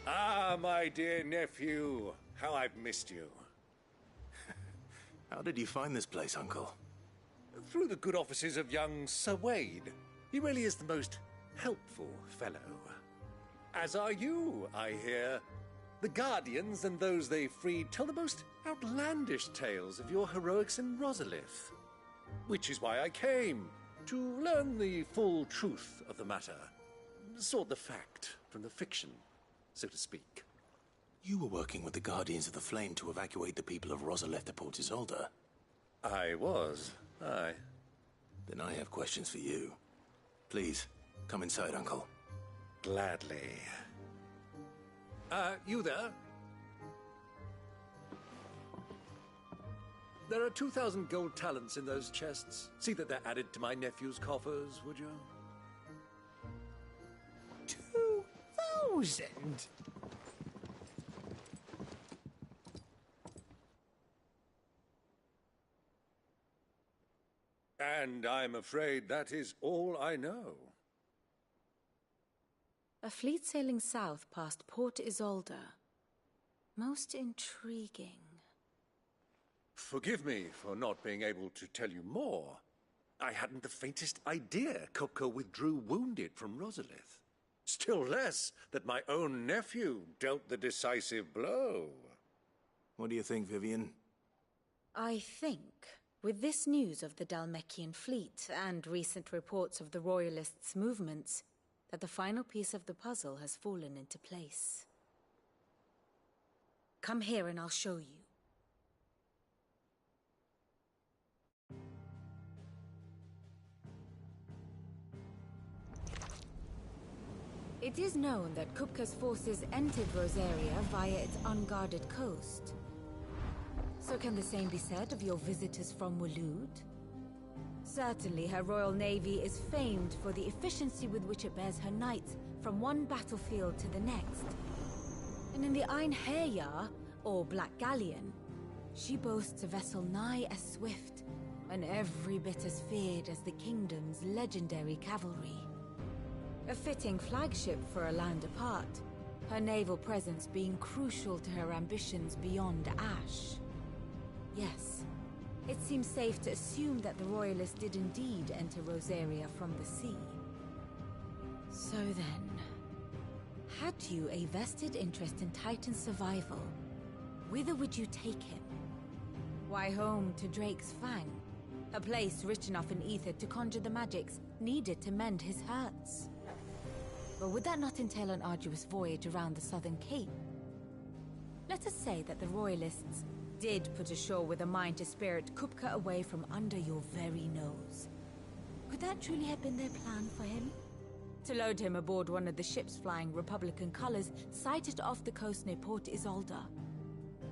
Ah, my dear nephew, how I've missed you. How did you find this place, Uncle? Through the good offices of young Sir Wade. He really is the most helpful fellow. As are you, I hear. The Guardians and those they freed tell the most outlandish tales of your heroics in Rosalith. Which is why I came, to learn the full truth of the matter. Sort the fact from the fiction, so to speak. You were working with the Guardians of the Flame to evacuate the people of Rosalith to Port Isolde. I was, aye. Then I have questions for you. Please, come inside, Uncle. Gladly. You there? There are 2,000 gold talents in those chests. See that they're added to my nephew's coffers, would you? 2,000? And I'm afraid that is all I know. A fleet sailing south past Port Isolde. Most intriguing. Forgive me for not being able to tell you more. I hadn't the faintest idea Kupka withdrew wounded from Rosalith. Still less that my own nephew dealt the decisive blow. What do you think, Vivian? I think, with this news of the Dhalmekian fleet and recent reports of the Royalists' movements, that the final piece of the puzzle has fallen into place. Come here and I'll show you. It is known that Kupka's forces entered Rosaria via its unguarded coast. So can the same be said of your visitors from Waloed? Certainly her Royal Navy is famed for the efficiency with which it bears her knights from one battlefield to the next. And in the Einherjar, or Black Galleon, she boasts a vessel nigh as swift and every bit as feared as the kingdom's legendary cavalry. A fitting flagship for a land apart, her naval presence being crucial to her ambitions beyond Ash. Yes, it seems safe to assume that the Royalists did indeed enter Rosaria from the sea. So then, had you a vested interest in Titan's survival, whither would you take him? Why, home to Drake's Fang, a place rich enough in ether to conjure the magics needed to mend his hurts. But would that not entail an arduous voyage around the southern cape? Let us say that the Royalists did put ashore with a mind to spirit Kupka away from under your very nose. Could that truly have been their plan for him? To load him aboard one of the ships flying Republican colors sighted off the coast near Port Isolde.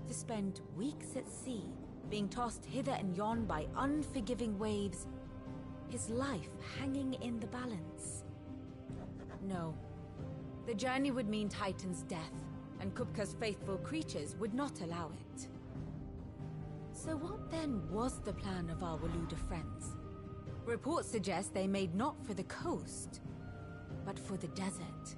To spend weeks at sea, being tossed hither and yon by unforgiving waves, his life hanging in the balance. No. The journey would mean Titan's death, and Kupka's faithful creatures would not allow it. So what then was the plan of our Waluda friends? Reports suggest they made not for the coast, but for the desert.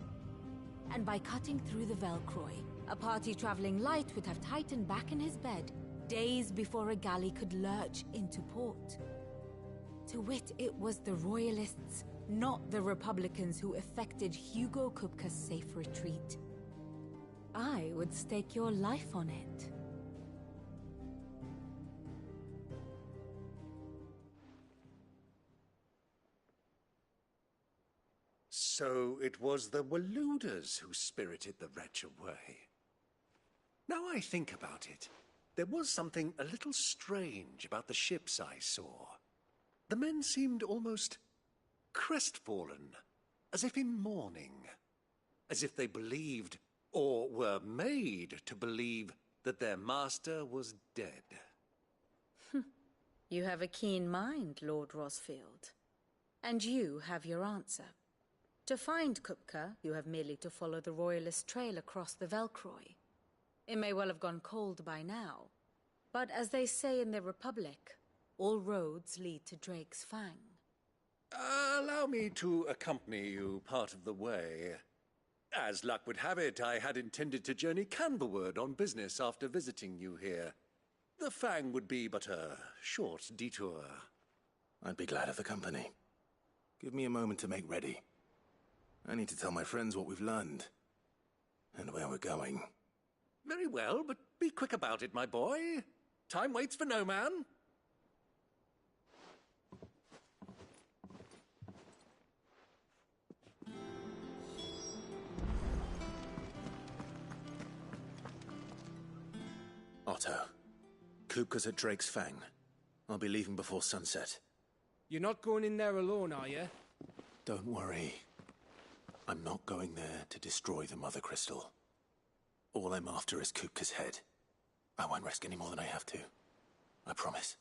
And by cutting through the Velcroy, a party traveling light would have Titan back in his bed days before a galley could lurch into port. To wit, it was the Royalists, not the Republicans, who effected Hugo Kupka's safe retreat. I would stake your life on it. So it was the Waludas who spirited the wretch away. Now I think about it, there was something a little strange about the ships I saw. The men seemed almost crestfallen, as if in mourning. as if they believed, or were made to believe, that their master was dead. You have a keen mind, Lord Rosfield. And you have your answer. To find Kupka, you have merely to follow the Royalist trail across the Velcroy. It may well have gone cold by now, but as they say in the Republic, all roads lead to Drake's Fang. Allow me to accompany you part of the way. As luck would have it, I had intended to journey Canberward on business after visiting you here. The Fang would be but a short detour. I'd be glad of the company. Give me a moment to make ready. I need to tell my friends what we've learned. And where we're going. Very well, but be quick about it, my boy. Time waits for no man. Otto. Kupka's at Drake's Fang. I'll be leaving before sunset. You're not going in there alone, are you? Don't worry. I'm not going there to destroy the Mother Crystal. All I'm after is Kupka's head. I won't risk any more than I have to. I promise.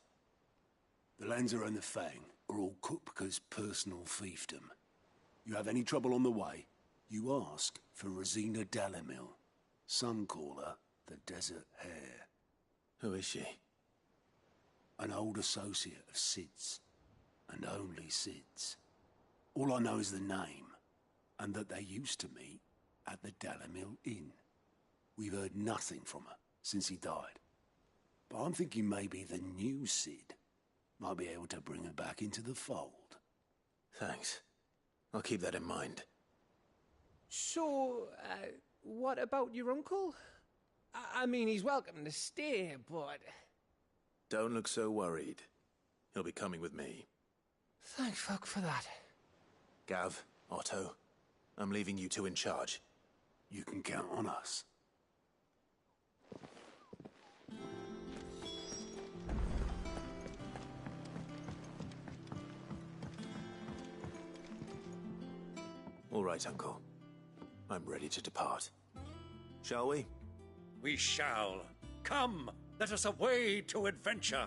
The Lancer and the Fang are all Kupka's personal fiefdom. You have any trouble on the way, you ask for Rosina Dalamil. Some call her the Desert Hare. Who is she? An old associate of Sid's, and only Sid's. All I know is the name, and that they used to meet at the Dalamil Inn. We've heard nothing from her since he died. But I'm thinking maybe the new Sid might be able to bring her back into the fold. Thanks. I'll keep that in mind. So, what about your uncle? I mean, he's welcome to stay, but... Don't look so worried. He'll be coming with me. Thank fuck for that. Gav, Otto, I'm leaving you two in charge. You can count on us. All right, Uncle. I'm ready to depart. Shall we? We shall. Come, let us away to adventure.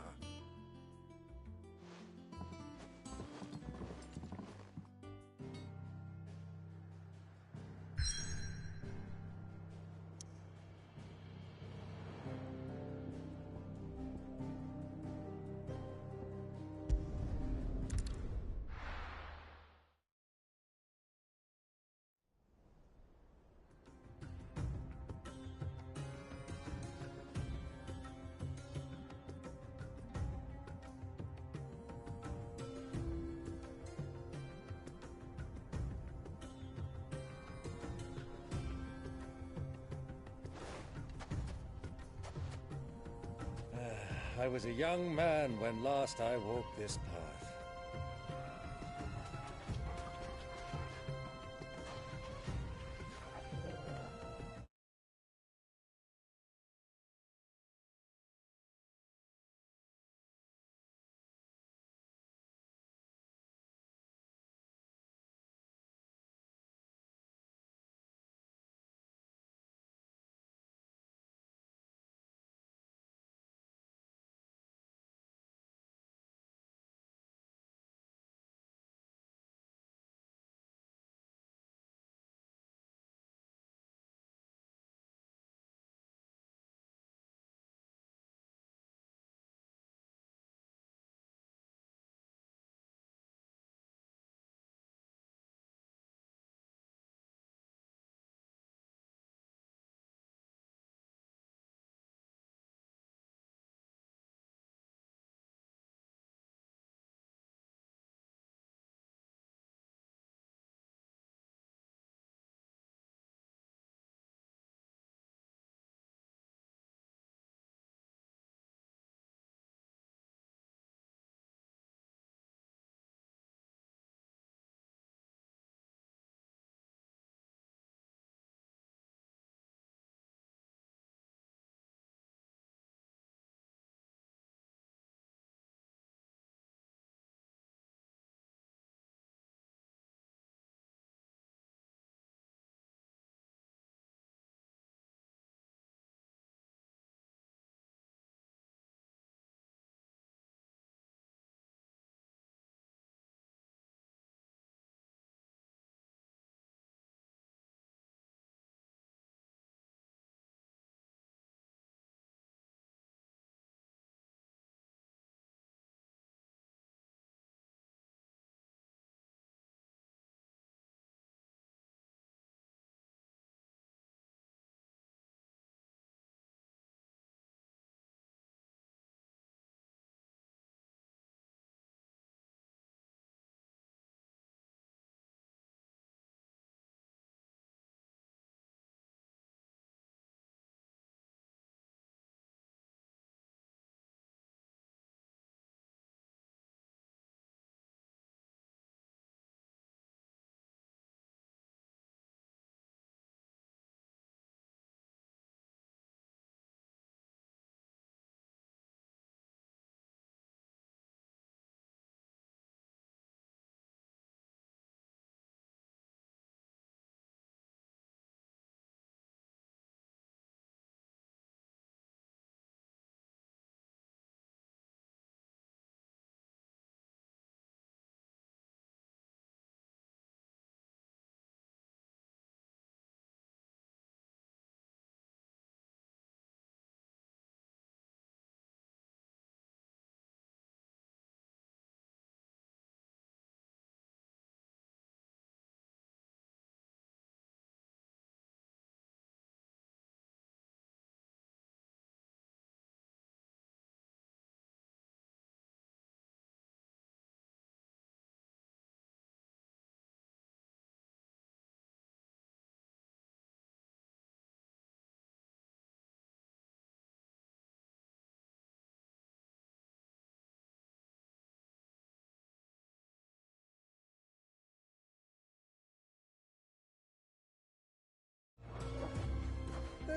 I was a young man when last I walked this path.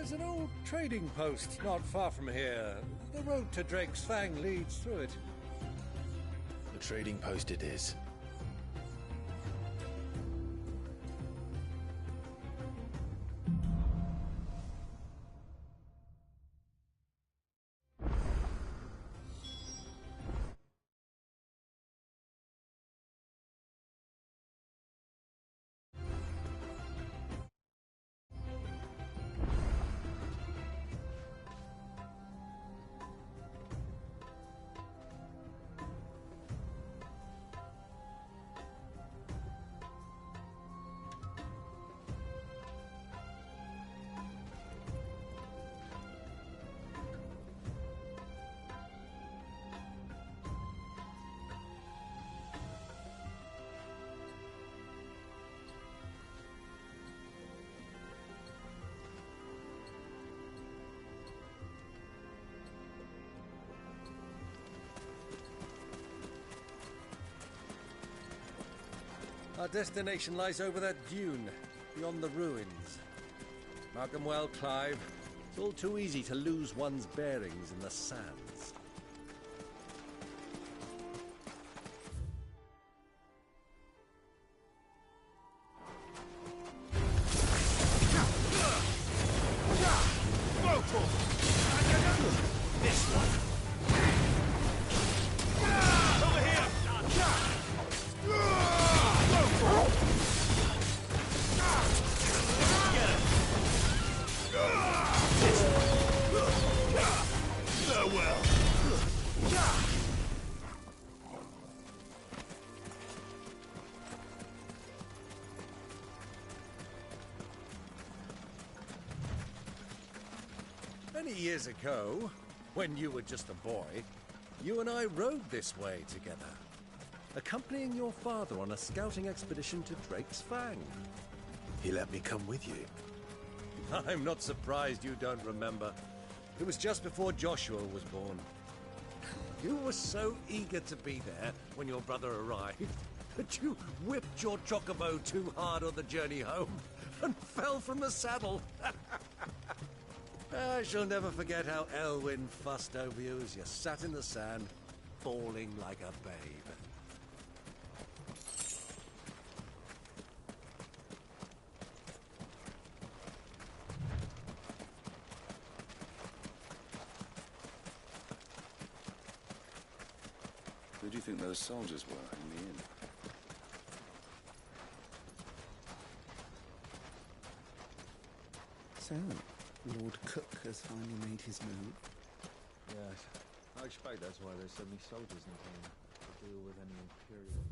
There's an old trading post not far from here. The road to Drake's Fang leads through it. The trading post it is. Our destination lies over that dune, beyond the ruins. Mark 'em well, Clive. It's all too easy to lose one's bearings in the sands. Many years ago, when you were just a boy, you and I rode this way together, accompanying your father on a scouting expedition to Drake's Fang. He let me come with you. I'm not surprised you don't remember. It was just before Joshua was born. You were so eager to be there when your brother arrived that you whipped your chocobo too hard on the journey home and fell from the saddle. I shall never forget how Elwyn fussed over you as you sat in the sand, bawling like a babe. Who do you think those soldiers were in the inn? So, Lord Cook has finally made his move. Yes. I expect that's why there's so many soldiers in town to deal with any Imperial...